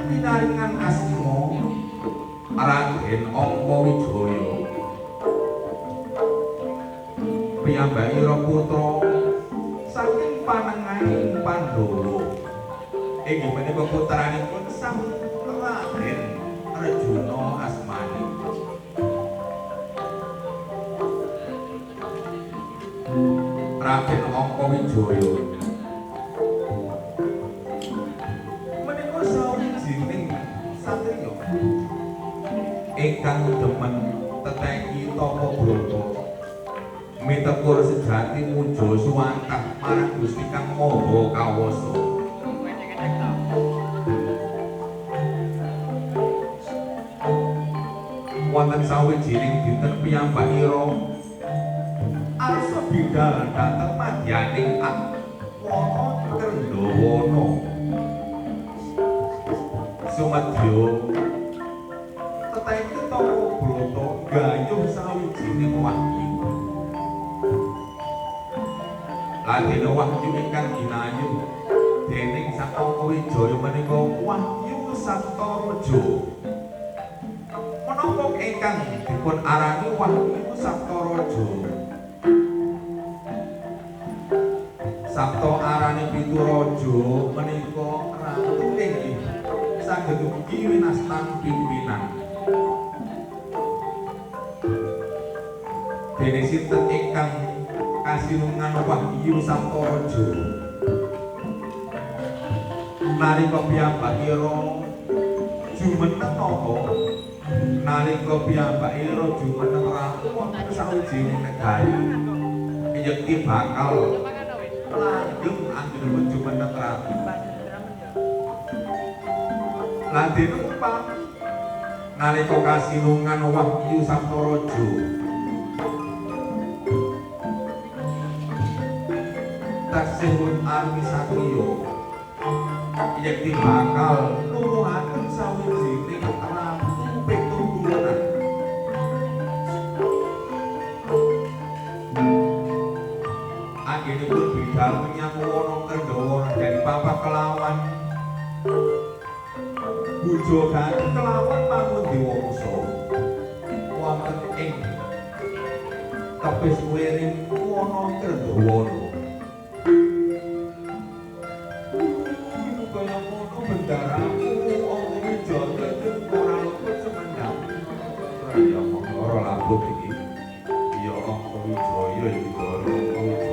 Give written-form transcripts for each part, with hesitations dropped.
pinaringan asma Raden Angkawijaya piyambakira putra saking panengahing Pandhawa inggih menika putranipun sang Raden Arjuna asmane Raden Angkawijaya menika sawijining satriya ingkang demen teteki tapa brata mitekur sejati muja suwantah marang Gusti Kang Maha Kawasa wonten sawijining dinten piyambakira arsa bidhal dhateng madyaning Wana Kendhawana sumedya teteki tapa brata gayuh sawijining wahyu ladene wahyu ingkang ginayuh dening Sang Angkawijaya menika Wahyu Saptaraja menapa ingkang dipun arani Wahyu Saptaraja Sapta arane Pituraja menika ratu inggih saged ugi winastan pimpinan dene sinten ingkang kasinungan Wahyu Saptaraja nalika piyambakira jumeneng napa nalika piyambakira jumeneng ratu wonten sawijining negari yekti bakal langgeng anggenipun jumeneng ratu lan dene upami nalika kasinungan Wahyu Saptaraja taksih armi satriya yekti bakal nuwuhaken sawijining ratu pituturan anggenipun bidhal menyang Wana Kendhawana dari papak kelawan bujogan kelawan Pangundewangsa wonten ing tepis wiring Wana Kendhawana kaya ngono bendaraku Angkawijaya yen ora luput semendang ya ora lambut iki ya Angkawijaya iki ora Angkawijaya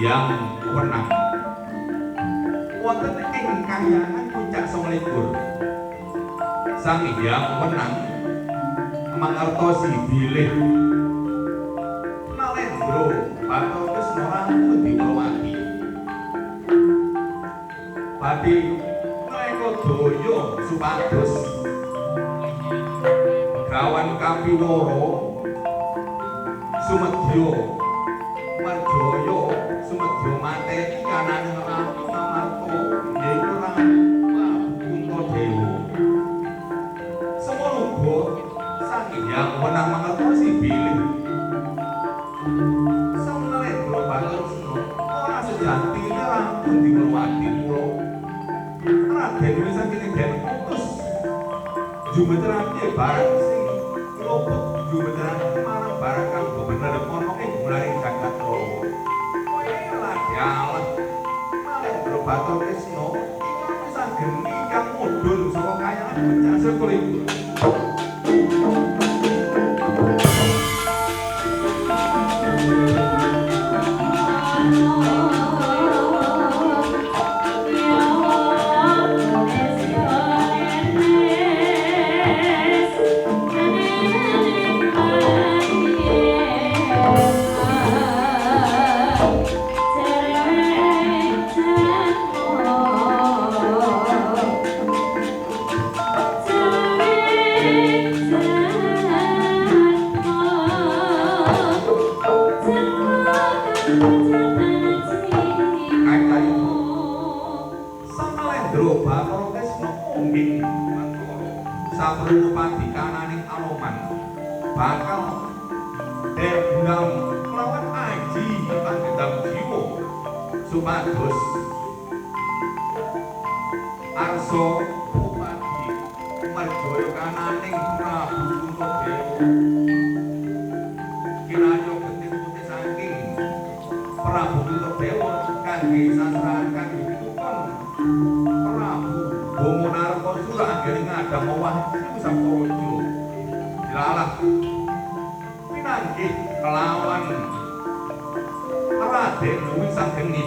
Hyang Wenang wonten ing kahyangan puncak 29 Sang Hyang Wenang mangertosi bilih Nalendra Bathara Ratu Diwewati badhe ngreka daya supados gawan kapiwara sumedya marjaya sumedya mateni kanane Ratu Ngamarta yaiku Prabu Kuntadewa semono uga Sang Hyang Wenang mangertosi bilih Sang Nalendra Bathara ora sejatine Ratu Diwewati mula Raden Wisakidegen utus jumetrake barang sing luput jumetrake marang barang kang bener ana ing mularing jagat raya. Kowe lagi Allah Nalendra Bathara Kresna wis ageni kang mudhun saka kayangan puncak 29 Padikananing Anoman bakal dendam lawan aji lan dendam jiwa supados arsa upadi marjaya kananing Prabu Kuntadewa kinayo getih putih saking Prabu Kuntadewa kangge sasrahan kangge pitukon Prabu Bomonarpa Sura anggere ngadhang owah Saparaja dilalah pinanggih kelawan Raden Wisageni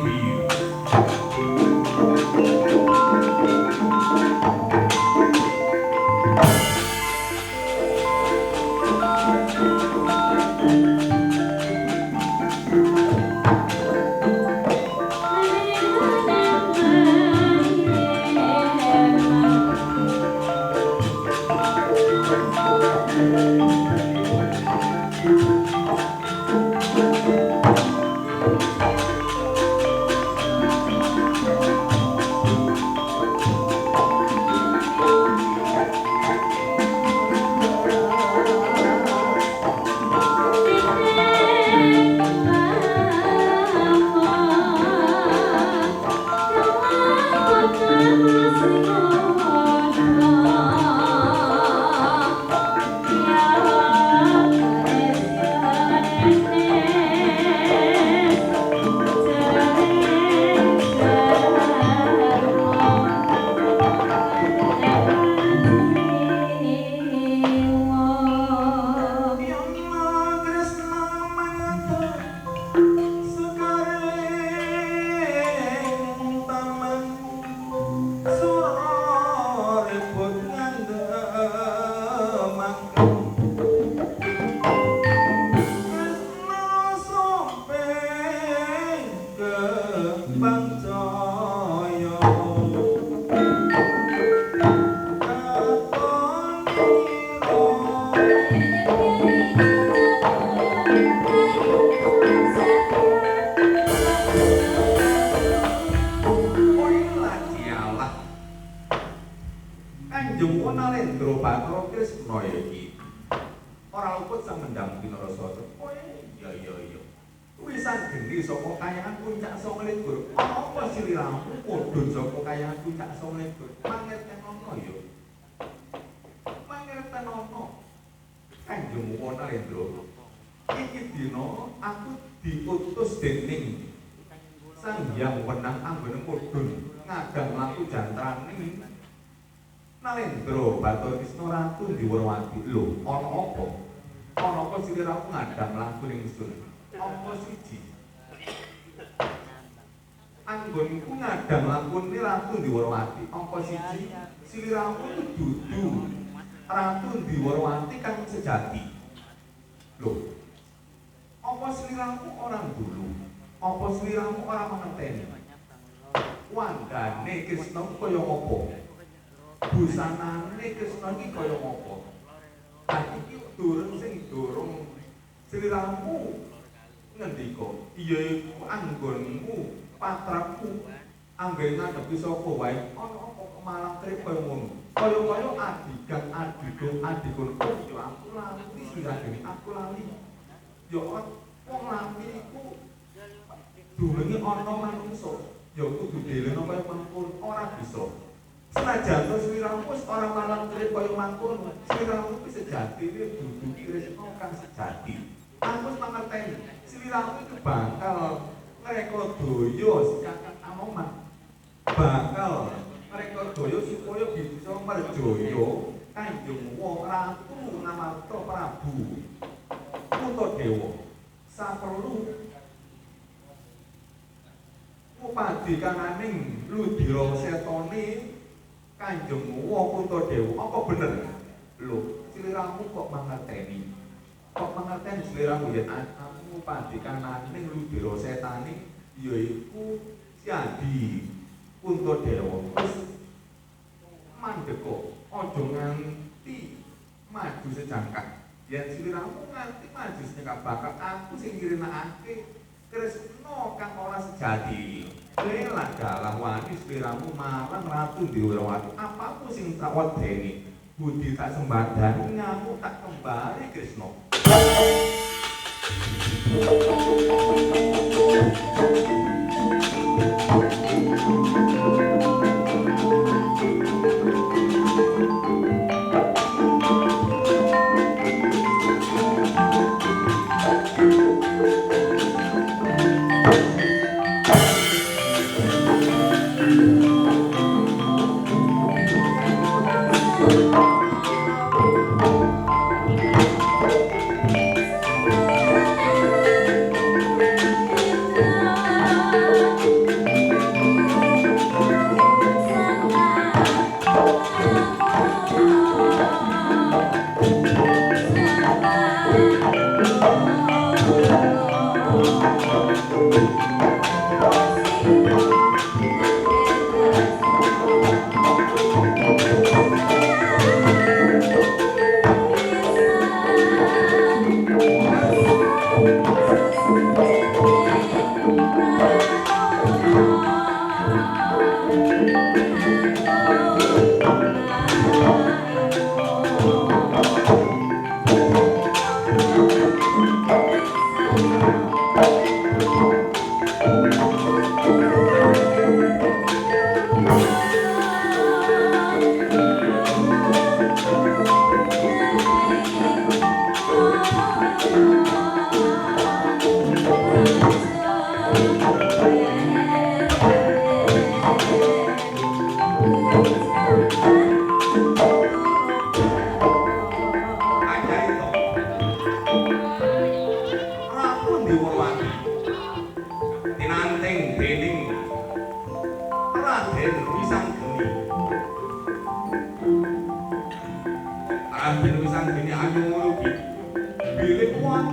Sang Hyang Wenang anggone mudhun ngadang laku jantraning Nalendra Bathara Kresna Ratu Diwewati. Lho, ana apa? Ana apa siliramu ngadang laku ning ingsun? Apa siji? anggonku nyadang lakune ratu Ndiwarawati. Angka 1 sliramu itu dudu ratu Ndiwarawati kang sejati. Lho, apa sliramu orang dulu? Apa sliramu orang mengerteni? Wanggane Kresna kaya apa? Busanane Kresna iki kaya apa? Iki durung sing durung sliramu ngendika, iya iku anggonmu, patraku anggere ngadepi sapa wae ana apa malang trip kaya ngono. Kaya-kaya adikan adikun yo aku lali slirane aku lali. Yo wong lali iku durunge ana manungsa, ya kudu delena kaya mangkon ora bisa. Senajan to sliramu wis ora malang trip kaya mangkon, sliramu wis sejatine dudu Kresna kang sejati. Aku wis mangerteni, sliramu itu bakal ngrekodaya secakap amoman. Bakal ngrekodaya supaya bisa merjaya Kanjeng Wong Ratu Ngamarta Prabu Puntadewa. Saperlu upadikananing Ludira Setane Kanjeng Wong Puntadewa. Apa bener? Lho, sliramu kok mangerteni? Kok mangerteni sliramu yen aku upadikananing Ludira Setane yaiku Siadi Puntadewa. Wis mandheka aja nganti maju sejangkah. Yen sliramu nganti maju sejangkah bakal aku sing ngrinakake Kresna kang ora sejati. Bela dalah wani sliramu marang Ratu Ndiwarawati. Apapun sing tak wedeni, budi tak sembadani, ngamuk tak kembali Kresna. Raden Wisanggeni ayu ngono ki. Bilih kuat.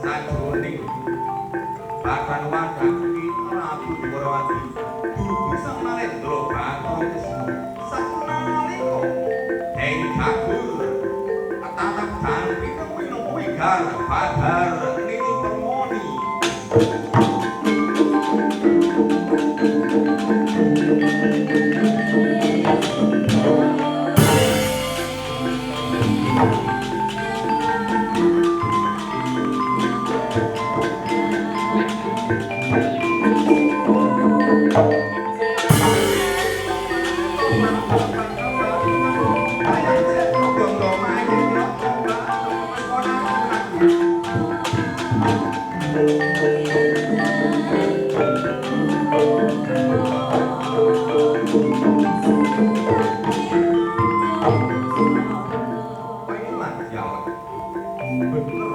Sajroning badan wadah ki Ratu Ndiwarawati dudu Sang Narendra Bathara Kresna. Sanalika ing kabur atatak janti kuwi wigar badar niku permoni. Bener.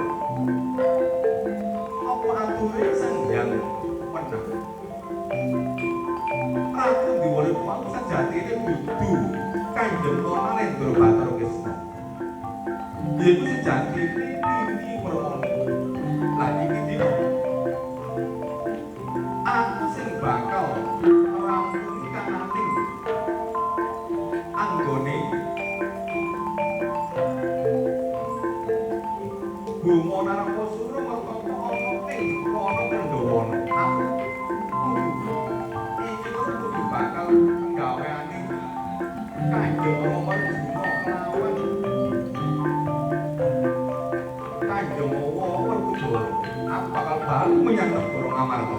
Apa aturé Sang Hyang Wenang? sejatine dudu Kanjeng Narendra Bathara Kresna. Yaiku sejatine Nini Permoni. Lah iki dina aku sing bakal rampung kananing anggone Bunga Narapasura mertapa ana ing rono Kendawana. Iki kudu bakal nggaweane Kanjeng Rama Arjuna lawan Kanjeng Werkudara. Aku bakal bali menyang negara Ngamarta.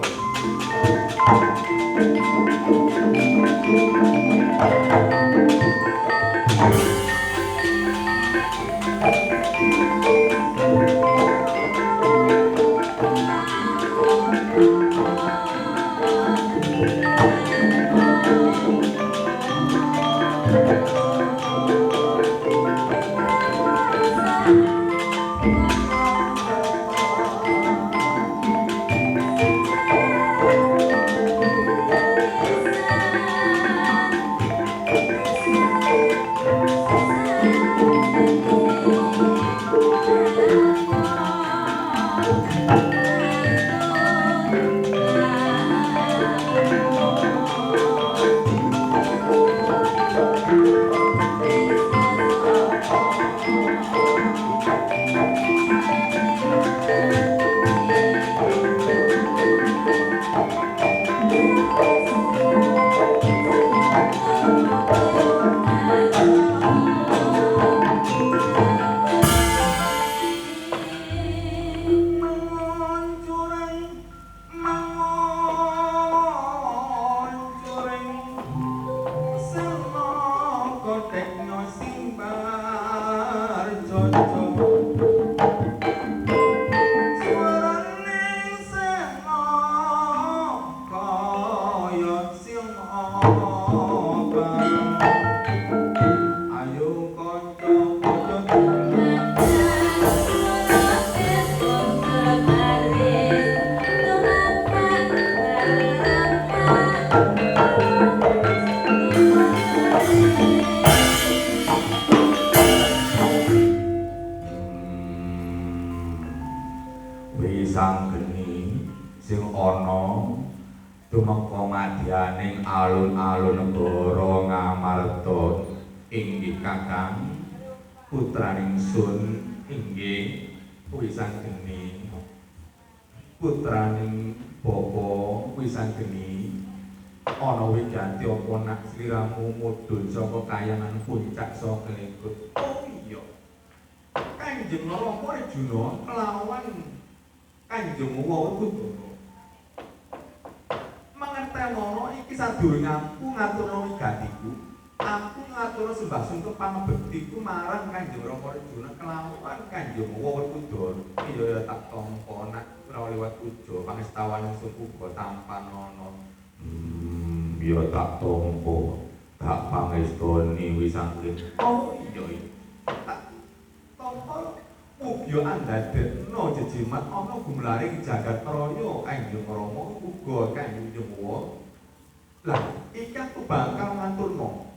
Alun-alun negara Ngamarta inggih Kakang putraning Sun inggih Wisanggeni putraning Bapa Wisanggeni ana wiganti apa nak sliramu mudhun saka kayangan puncak saka lekut. Oh iya Kanjeng Rama Arjuna kelawan Kanjeng Werkudara mangertemono iki sadurunge aku ngaturno wigatiku, aku ngaturno sembah sungkem pangabektiku marang Kanjeng Rama Arjuna kelawan Kanjeng Werkudara. Iya tak tampa nak ora liwat puja pangestawaning suku tampan ana. Iya tak tampa tak pangestoni Wisanggeni. Oh iya tak tampa mugi andadekno jejimat ana gumlaring jagat raya Kanjeng Rama uga Kanjeng Jawa. Lah iki aku bakal ngaturno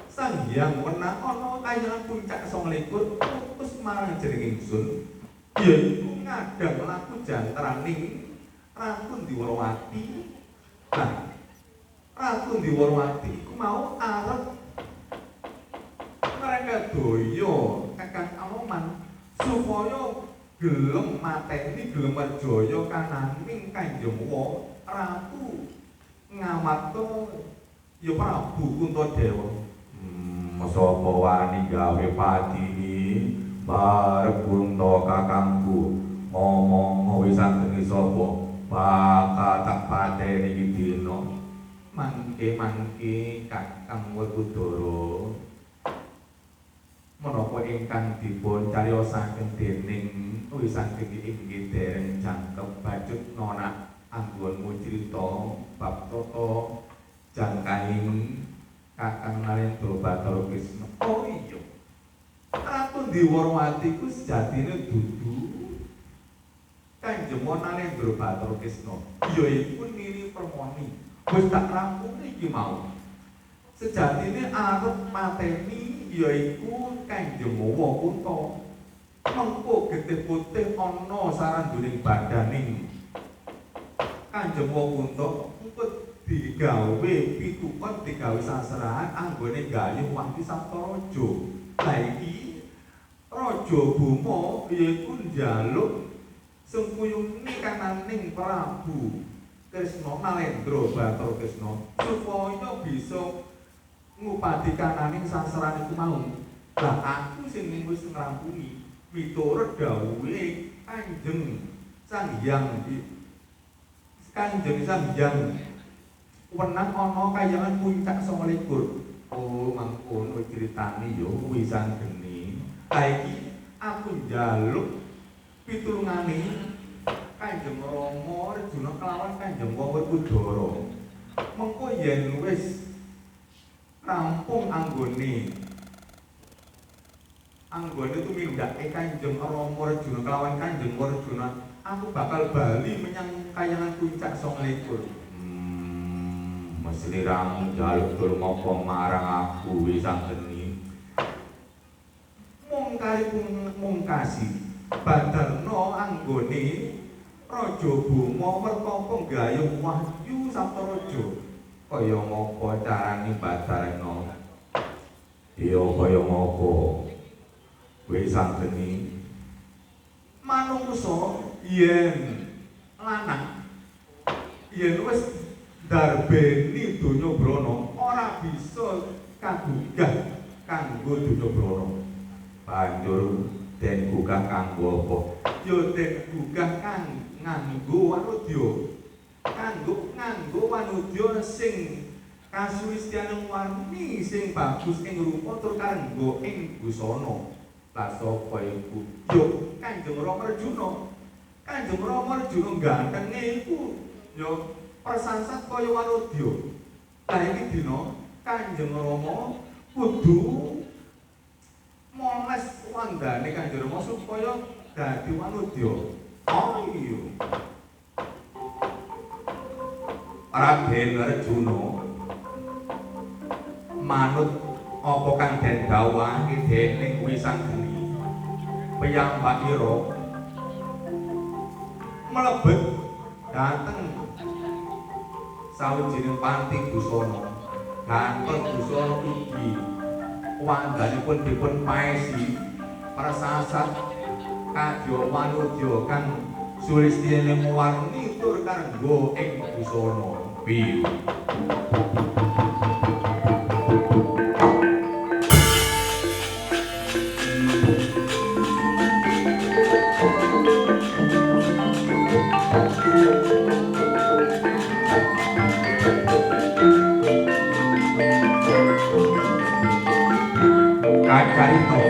Sang Hyang Wenang ana kayangan puncak 29 utus marang jeneng ingsun yaiku ngadang laku jantraning Ratu Ndiwarawati. Nah Ratu Ndiwarawati iku mau arep ngrekedaya Kakang Anoman supaya gelem mateni gelem merjaya kananing Kanjeng Ratu Ngamarta ya Prabu Kuntadewa. Sapa wani gawe padini barep Kunta kakangku ngomong Wisanggeni sapa bakal tak pateni iki dina mangke Kakang Werkudara menapa ingkang dipun cariosaken dening Wisanggeni inggih dereng jangkep bajut nona anggonmu crita bab tata jangkaning Kakang Narendra Bathara Kresna. Oh iya Ratu Ndiwarawati ku sejatine dudu Kanjeng Narendra Bathara Kresna, ya iku Nini Permoni. Wis tak rampung iki mau Sejatine arep mateni yaiku Kanjeng Mawa Kunta. Mengko getih putih ana saranduning badaning Kanjeng Mawa Kunta digawe pitukon digawe sasrahan anggone gayuh Wati Saptaraja. Lah iki Raja Bima yaiku njaluk sengkuyung kananing Prabu Kresna Nalendra Bathara Kresna supaya bisa ngupadi kananing sasrahan iku mau. Lah aku sing wis ngrampungi miturut dawuhe Kanjeng Sang Hyang wenang ana kayangan puncak 29. Oh mangkono critane ya wisan geni. Lah iki aku njaluk pitulungane Kanjeng Rama Arjuna kelawan Kanjeng Werkudara. Mengko yen wis rampung anggone tumindake Kanjeng Rama Arjuna kelawan Kanjeng Arjuna, aku bakal bali menyang kayangan puncak 29. Mesthi ramu njaluk tur ngopo marang aku wisang geni. Mung kari mungkasi badarna anggone Raja Bima mertapa gayuh Wahyu Saptaraja. Kaya ngapa carane badarna? Ya kaya ngapa? Wisang geni. Manungsa yen lanang yen wis darbeni donya brana ora bisa kagugah kanggo donya brana. Banjur den gugah kanggo apa? Ya den gugah nganggo wanudya. Nganggo wanudya sing kasuwistianing warni sing bagus ing rupa tur kanggo ing busana. Lah sapa iku? Ya Kanjeng Rama Arjuna. Kanjeng Rama Arjuna gantenge iku ya persansat kaya wanudya. Lah iki dina Kanjeng Rama kudu moles wandane Kanjeng Rama supaya dadi wanudya. Oh iya. Raden Arjuna manut apa kang den dawuhake dening Wisang Geni. Piyambakira mlebet dhateng sawijining panti busana. Gantos busana ugi wandhanipun dipun paesi prasasat kadya wanudya kang sulistiane warni tur kanggo ing busana. Piye? Kacarito.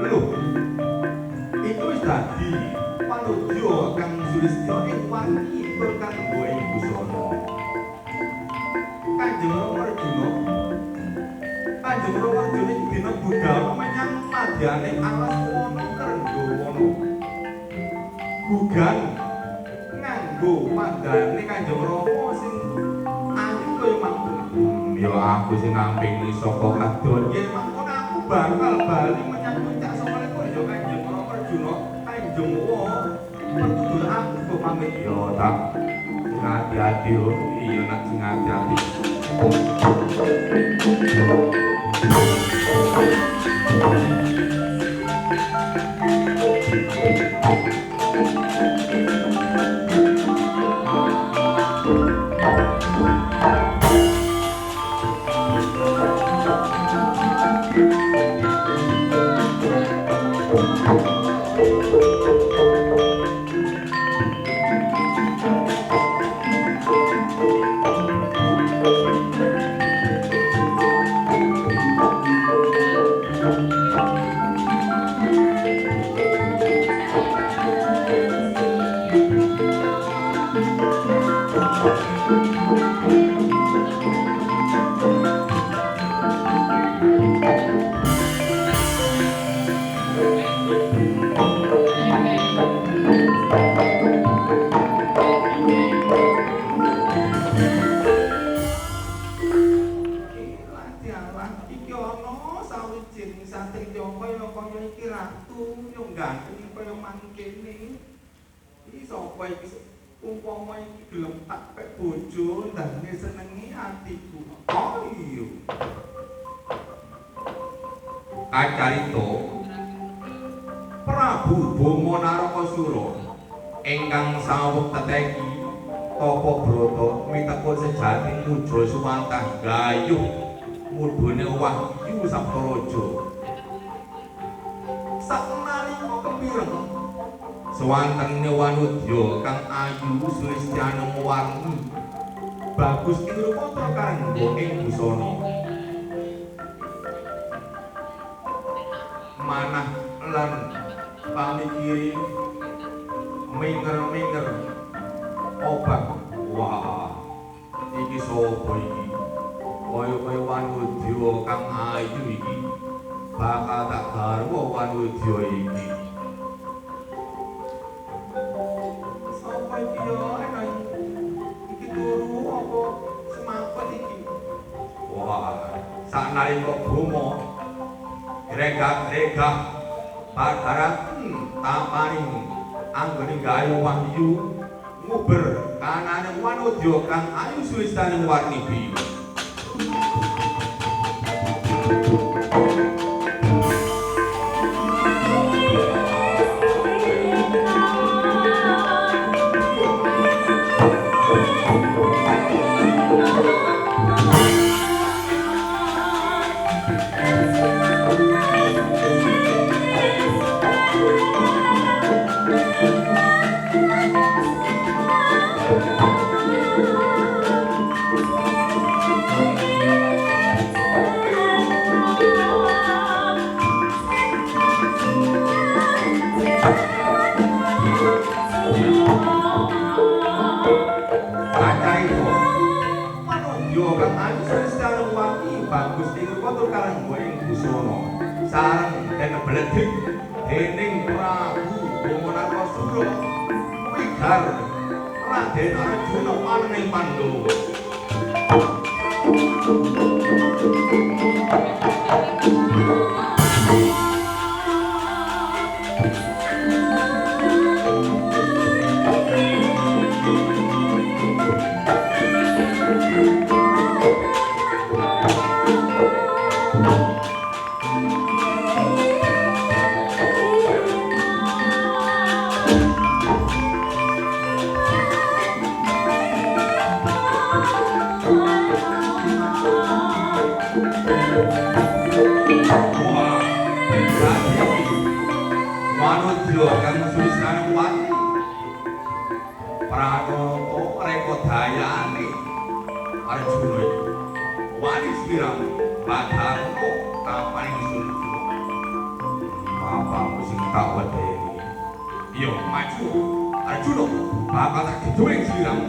Lho. Itu wis dadi wanudya kang sulistya ing warni tur kanggo ing busana. Kanjeng Rama Arjuna dina budhal menyang madyane alas wana Krendhawana. Gugan nganggo mandane Kanjeng Rama sing ayu kaya mangkono. Ya aku sing nampingi saka kadon yen mangkono aku bakal bali menyang puncak 29 ya Kanjeng Rama Arjuna. Kanjeng Mawa pertutur aku kok pamit ya tak hati-hati yo. Iya nak sing hati-hati. acarita Prabu Boma Narakasura ingkang saweg teteki Tapa Brata mitekun sejating muja suwantah gayuh mudhune wahyu Saptaraja. Saknalika kepireng sewantene wanudya kang ayu sulistyaning warni bagus ing rupa karangga ing busana. Manah lan pamikiri minger-minger obak. Wah, iki sapa iki? Kaya wanudya kang ayu iki bakal tak garwa wanudya iki. Sapa iki yo enak? Iki turu apa semaput iki? Wah, saknalika Boma gregah-gregah pagaraken tapaning anggone gayuh wahyu nguber kanane wanudya kang ayu sulistaning warni biru. Sareng den bledhig dening Prabu Boma Narakasura wigar Raden Arjuna paning Pandhawa. Wanudya kang sulistaning warni pranata rekodayane Arjuna iki wani sirang badarna tapaning Surya. Apa sing tak wedeni? Yo maju Arjuna bakal tak gedheng sirang.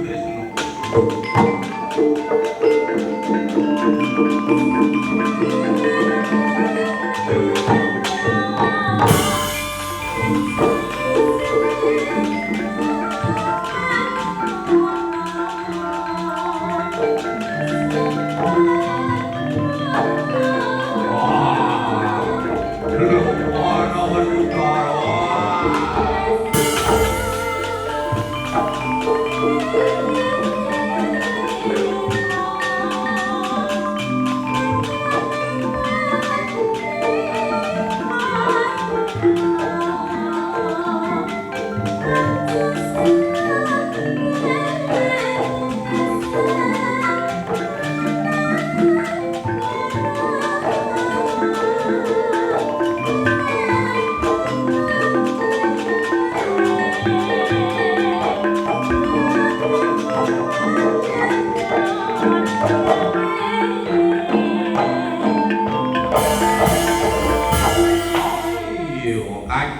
Tresno.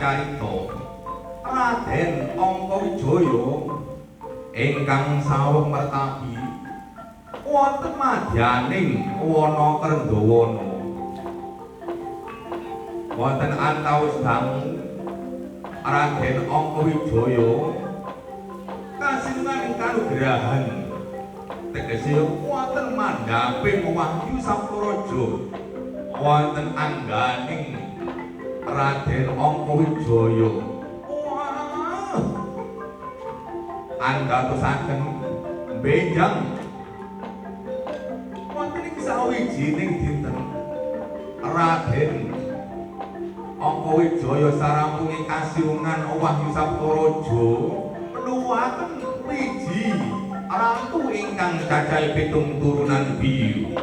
kacarita Raden Angkawijaya ingkang saweg mertabi wonten madyaning wana Krendawana. Wonten antawis dangu Raden Angkawijaya kasinungan kanugrahan tegese wonten mandhaping Wahyu Saptaraja wonten angganing Raden Angkawijaya andhatosaken benjang wonten ing sawijining dinten Raden Angkawijaya sarampunge kasilungan Wahyu Saptaraja nuwuhaken wiji ratu ingkang cacahe 7 turunan biyu.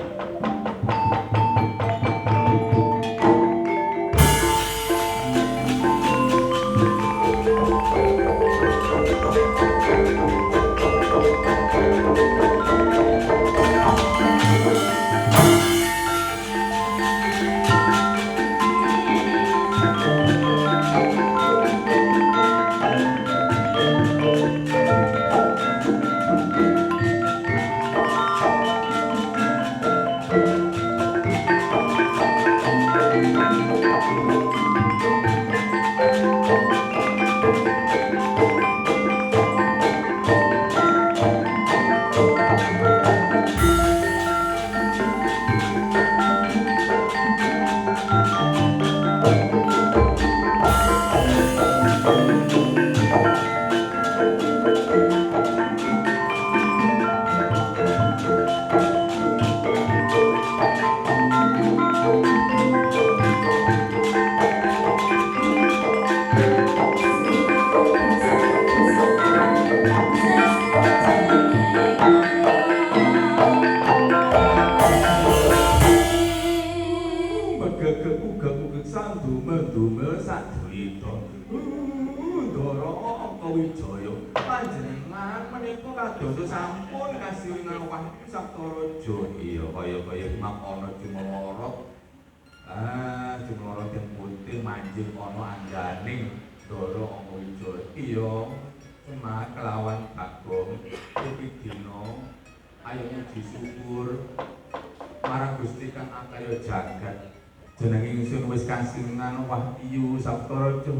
Kasilungan Wahyu Saptaraja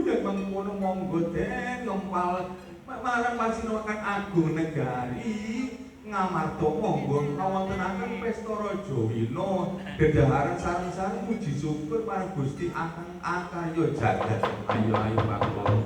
yen mengkono monggo den ngempal marang Pasinokan Agung Negari ngamarta monggo kawontenaken pesta Raja Wina dedhaharan sareng-sareng muji syukur marang Gusti Akang Akarya Jagat. Ayo mangkon.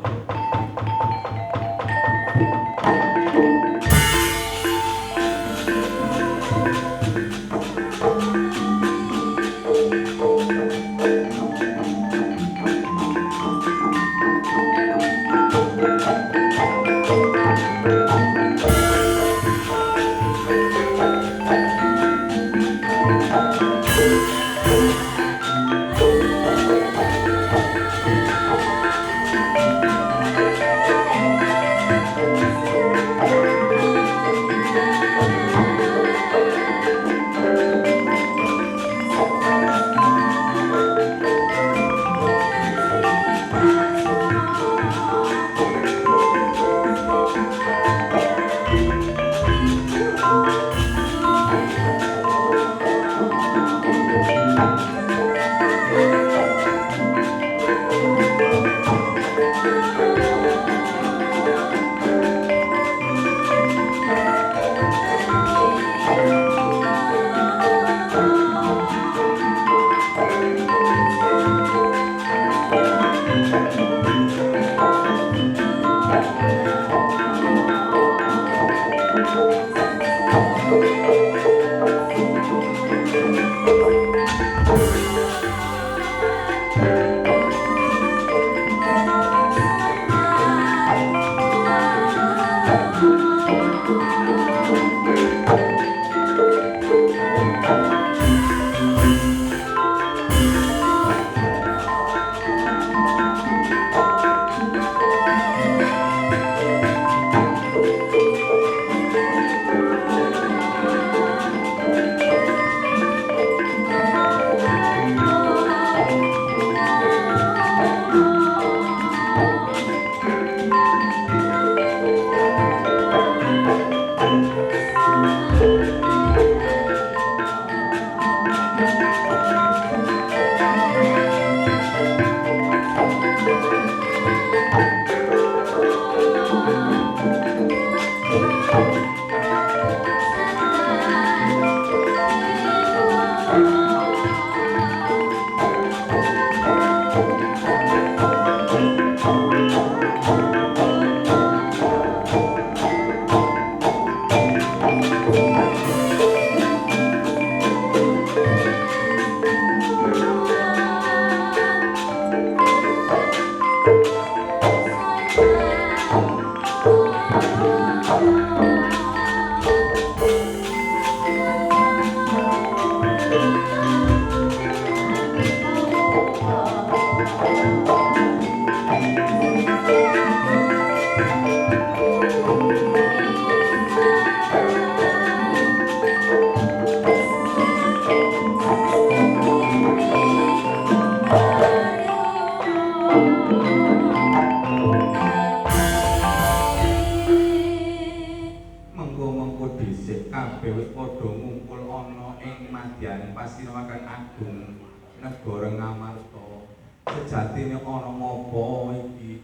Pasinemakan Agung negara Ngamarta sejatine ana ngapa iki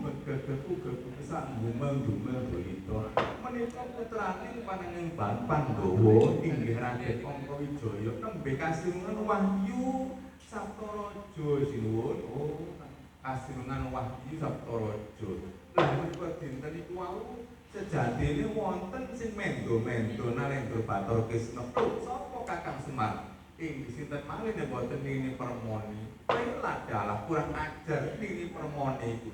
megah-megah sambung-sambung berita menika putraning panenging Pandhawa inggih Raden Angkawijaya nembe kasinungan Wahyu Saptaraja sinuwun kasinungan Wahyu Saptaraja lah menika dinten iku wau sejatine wonten sing mendo-mendo Narendra Bathara Krisna sapa Kakang Semar sinten malih nek boten Nini Permoni adalah kurang ajar Nini Permoni iku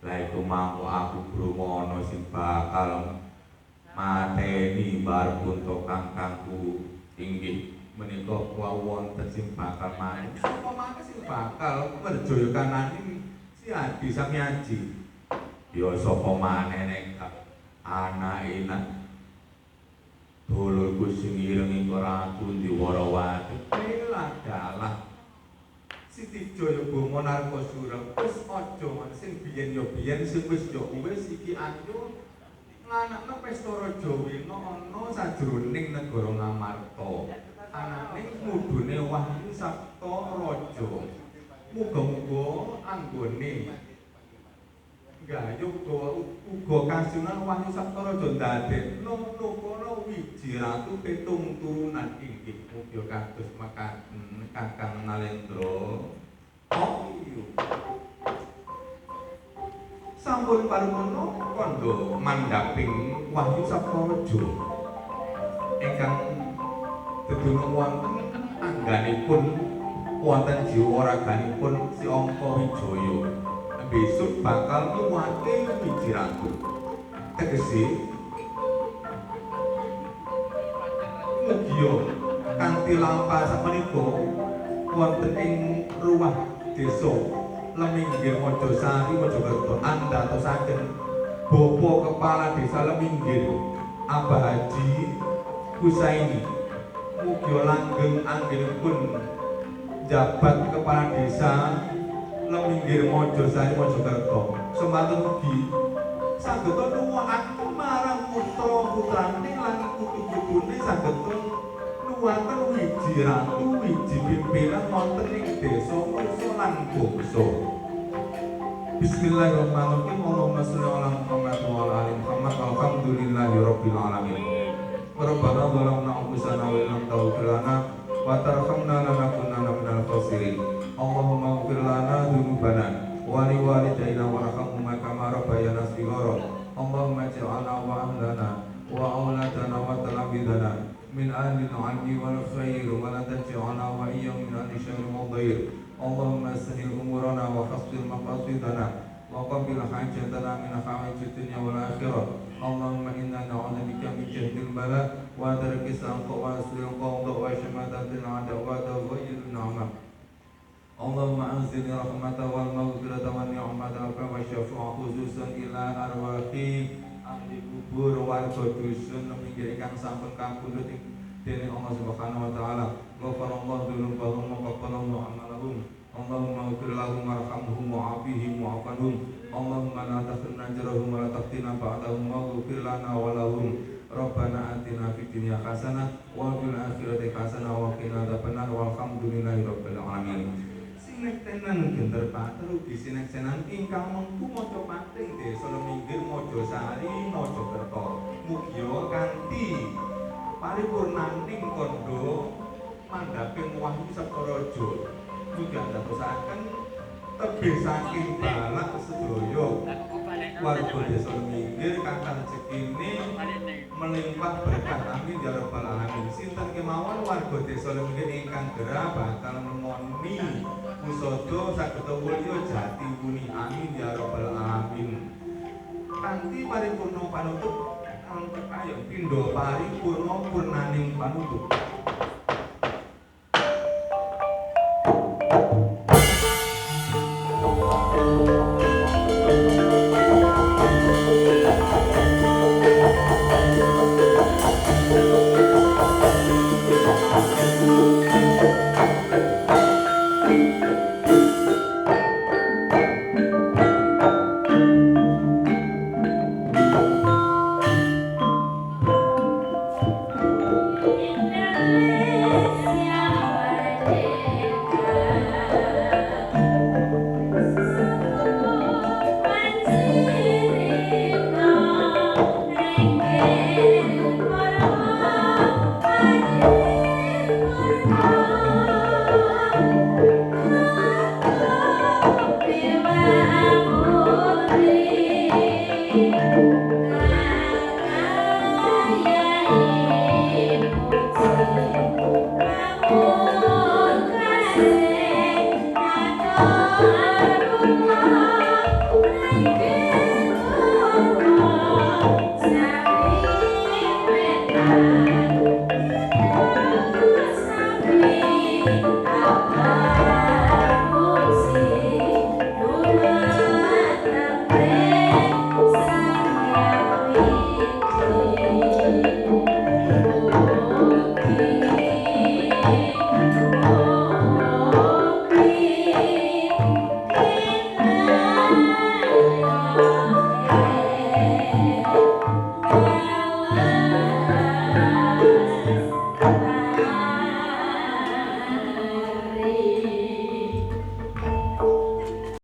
lah iku mangko aku brungono sing bakal mateni bar punto kangkangku inggih menika wonten sing bakal mati sapa mangke sing bakal merjaya kananing si Adi Samyaji ya sapa maneh nek anake dulurku sing ireng ing Ratu Diwarawati adalah Siti Jayabama Narkasura wis aja sing biyen ya biyen sing wis ya wis iki ayo nganakno pesta raja wina ana sajroning negara Ngamarta ananing mudune Wahyu Saptaraja muga-muga anggone gayuh uga kasunan Wahyu Saptaraja ndadekno nukono wiji ratu pitung turunan inggih mugi kados makaten Kakang Nalendra sampun paripurna kandha mandhaping Wahyu Saptaraja ingkang dedunung wonten angganipun wonten jiwa raganipun si Angkawijaya besok bakal nuwake wiji ratu tegese mugia kanthi lampah sapunika wonten ing ruwah desa Leminggir Mojosari Mojokerto andhatosaken Bapa Kepala Desa Leminggir Abah Haji Husaini mugia langgeng anggenipun jabat Kepala Desa Leminggir Mojosari Mojokerto semanten mugi saged nuwuhaken marang putra-putrane lan putu-putune saged nuwuhaken wiji ratu wiji pimpinan wonten ing desa Musa lan bangsa. Bismillahirrahmanirrahim. Allahumma sholli ala Muhammad wa ala ali Muhammad. Alhamdulillahirabbil alamin. Rabbana zalamna anfusana wa illam taghfir lana wa tarhamna lanakunanna minal khasirin. Allahumma ighfir lana dzunubana wa li walidayna warhamhuma kama rabbayana shighara. Allahumma ij'alna wa ahlana wa auladana wa talabidana min ahli al-'adli wal khair wa la taj'alna wa iyyahum min ahli syarri wal dhair. Allahumma asnil umurana wa khassil maqasidana wa qabil hajatana min hawaijid dunya wal akhirah. Allahumma inna na'udzubika min jahdil bala wa tarki sa'qa wa aslil qawda wa syamatatil adawata wa ghayil na'ma. Allahumma anzil rahmata wal maghfirata wa ni'mata wa syafa'a khususan ila arwahi ahli kubur warga dusun minggir ingkang sampun kapundhut dening Allah Subhanahu wa taala. Ghafarallahu dzunubahum wa qabbala amalahum. Allahumma ighfir lahum warhamhum wa'afihim wa'afanhum. Allahumma la tahrimna ajrahum wa la taftina ba'dahum waghfir lana wa lahum. Rabbana atina fid dunya hasanah wa fil akhirati hasanah wa qina adzabannar walhamdulillahi rabbil alamin. Sinektenan genter pater ugi sineksenan ingkang mengku maca pating desa Leminggir Mojosari Mojokerto mugia kanthi paripurnaning kandha mandhaping Wahyu Saptaraja mugi dadosaken tebih saking balak sedaya warga desa Leminggir kakang rezekine melimpah berkah amin ya rabbal alamin. Sinten kemawon warga desa Leminggir ingkang gerah bakal nemoni pusada saged mulya jati muni amin ya rabbal alamin. Kanthi paripurna panutup kaya pindha paripurna purnaning panutup. Thank